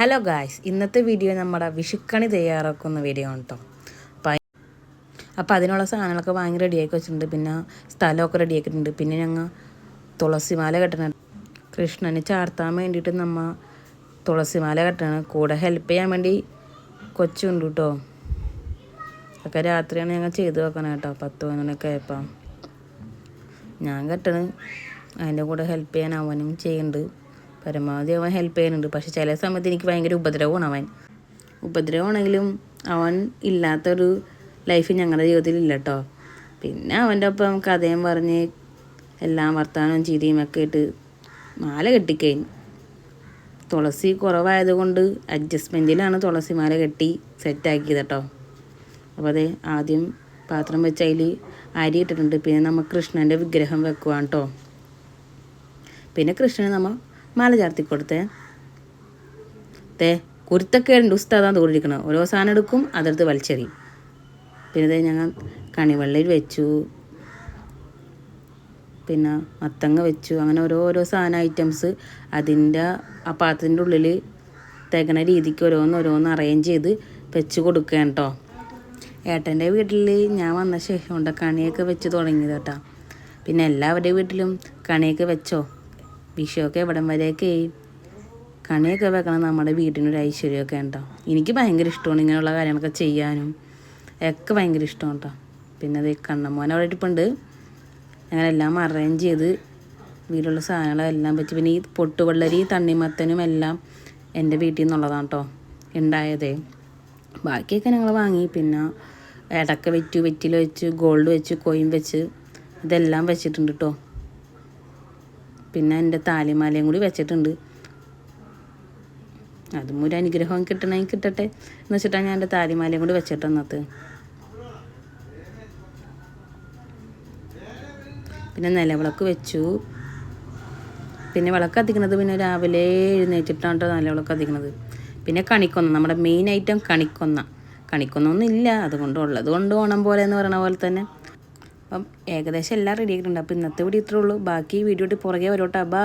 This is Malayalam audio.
ഹലോ ഗായ്സ്, ഇന്നത്തെ വീഡിയോ നമ്മുടെ വിഷുക്കണി തയ്യാറാക്കുന്ന വീഡിയോ ആണ് കേട്ടോ. അപ്പോൾ അതിനുള്ള സാധനങ്ങളൊക്കെ വാങ്ങി റെഡിയാക്കി വെച്ചിട്ടുണ്ട്. പിന്നെ സ്ഥലമൊക്കെ റെഡിയാക്കിയിട്ടുണ്ട്. പിന്നെ ഞങ്ങൾ തുളസിമാല കെട്ടണം. കൃഷ്ണന് ചാർത്താൻ വേണ്ടിയിട്ട് നമ്മൾ തുളസിമാല കെട്ടണം. കൂടെ ഹെൽപ്പ് ചെയ്യാൻ വേണ്ടി കൊച്ചുണ്ട് കേട്ടോ. ഒക്കെ രാത്രിയാണ് ഞങ്ങൾ ചെയ്ത് വെക്കണം കേട്ടോ. 10-11 ആയപ്പോൾ ഞാൻ കെട്ടണ്. അതിൻ്റെ കൂടെ ഹെൽപ്പ് ചെയ്യാൻ അവനും ചെയ്യുന്നുണ്ട്. പരമാവധി അവൻ ഹെൽപ്പ് ചെയ്യുന്നുണ്ട്. പക്ഷെ ചില സമയത്ത് എനിക്ക് ഭയങ്കര ഉപദ്രവമാണ്. ഉപദ്രവമാണെങ്കിലും അവൻ ഇല്ലാത്തൊരു ലൈഫ് ഞങ്ങളുടെ ജീവിതത്തിലില്ല കേട്ടോ. പിന്നെ അവൻ്റെ ഒപ്പം കഥയും പറഞ്ഞ് എല്ലാം വർത്താനവും ചിരിയും ഒക്കെ ഇട്ട് മാല കെട്ടിക്കഴിഞ്ഞു. തുളസി കുറവായതുകൊണ്ട് അഡ്ജസ്റ്റ്മെൻറ്റിലാണ് തുളസി മാല കെട്ടി സെറ്റാക്കിയത് കേട്ടോ. അപ്പോൾ അത് ആദ്യം പാത്രം വെച്ച് അതിൽ അരി ഇട്ടിട്ടുണ്ട്. പിന്നെ നമ്മൾ കൃഷ്ണൻ്റെ വിഗ്രഹം വെക്കുവാണ് കേട്ടോ. പിന്നെ കൃഷ്ണന് നമ്മൾ മാല ചാർത്തി കൊടുത്തേ. കുരുത്തൊക്കെ ഉണ്ട് ഉസ്താദാൻ തോടിയിരിക്കണം. ഓരോ സാധനം എടുക്കും, അതെടുത്ത് വലിച്ചെറിയും. പിന്നെ ഞങ്ങൾ കണിവെള്ളയിൽ വെച്ചു, പിന്നെ മത്തങ്ങ വെച്ചു. അങ്ങനെ ഓരോ സാധന ഐറ്റംസ് അതിൻ്റെ ആ പാത്രത്തിൻ്റെ ഉള്ളിൽ തികണ രീതിക്ക് ഓരോന്ന് അറേഞ്ച് ചെയ്ത് വെച്ച് കൊടുക്കുകയാണ് കേട്ടോ. ഏട്ടൻ്റെ വീട്ടിൽ ഞാൻ വന്ന ശേഷം കൊണ്ട് കണിയൊക്കെ വെച്ച് തുടങ്ങിയത് കേട്ടോ. പിന്നെ എല്ലാവരുടെ വീട്ടിലും കണിയൊക്കെ വെച്ചോ. വിഷുവൊക്കെ എവിടം വരെയൊക്കെ കണിയൊക്കെ വെക്കണം. നമ്മുടെ വീട്ടിനൊരു ഐശ്വര്യമൊക്കെ ഉണ്ടോ. എനിക്ക് ഭയങ്കര ഇഷ്ടമാണ് ഇങ്ങനെയുള്ള കാര്യങ്ങളൊക്കെ ചെയ്യാനും ഒക്കെ ഭയങ്കര ഇഷ്ടമാണ് കേട്ടോ. പിന്നെ അത് കണ്ണമ്മോൻ അവിടെ ഇരിപ്പുണ്ട്. ഞങ്ങളെല്ലാം അറേഞ്ച് ചെയ്ത് വീട്ടിലുള്ള സാധനങ്ങളെല്ലാം വെച്ച്. പിന്നെ ഈ പൊട്ടുവെള്ളരി തണ്ണിമത്തനും എല്ലാം എൻ്റെ വീട്ടിൽ നിന്നുള്ളതാണ് കേട്ടോ ഉണ്ടായതേ. ബാക്കിയൊക്കെ ഞങ്ങൾ വാങ്ങി. പിന്നെ ഇടയ്ക്ക വെറ്റില വെച്ച്, ഗോൾഡ് വെച്ച്, കോയിൻ വെച്ച് ഇതെല്ലാം വെച്ചിട്ടുണ്ട് കേട്ടോ. പിന്നെ എൻ്റെ താലിമാലയും കൂടി വെച്ചിട്ടുണ്ട്. അതും ഒരു അനുഗ്രഹം കിട്ടണമെങ്കിൽ കിട്ടട്ടെ എന്ന് വെച്ചിട്ടാണ് ഞാൻ എൻ്റെ താലിമാലയും കൂടി വെച്ചിട്ട് വന്നത്. പിന്നെ നിലവിളക്ക് വെച്ചു. പിന്നെ വിളക്ക് കത്തിക്കുന്നത് പിന്നെ രാവിലെ എഴുന്നേറ്റിട്ടാണ് കേട്ടോ നിലവിളക്ക് കത്തിക്കുന്നത്. പിന്നെ കണിക്കൊന്ന, നമ്മുടെ മെയിൻ ഐറ്റം കണിക്കൊന്നൊന്നും ഇല്ല, അതുകൊണ്ട് ഉള്ളത് കൊണ്ട് ഓണം പോലെ എന്ന് പറയുന്ന പോലെ തന്നെ. അപ്പം ഏകദേശം എല്ലാം റെഡി ആക്കിയിട്ടുണ്ട്. അപ്പോൾ ഇന്നത്തെ വീഡിയോ ഇത്രേ ഉള്ളൂ. ബാക്കി വീഡിയോയുടെ പുറകെ വരോട്ടാ. ബൈ.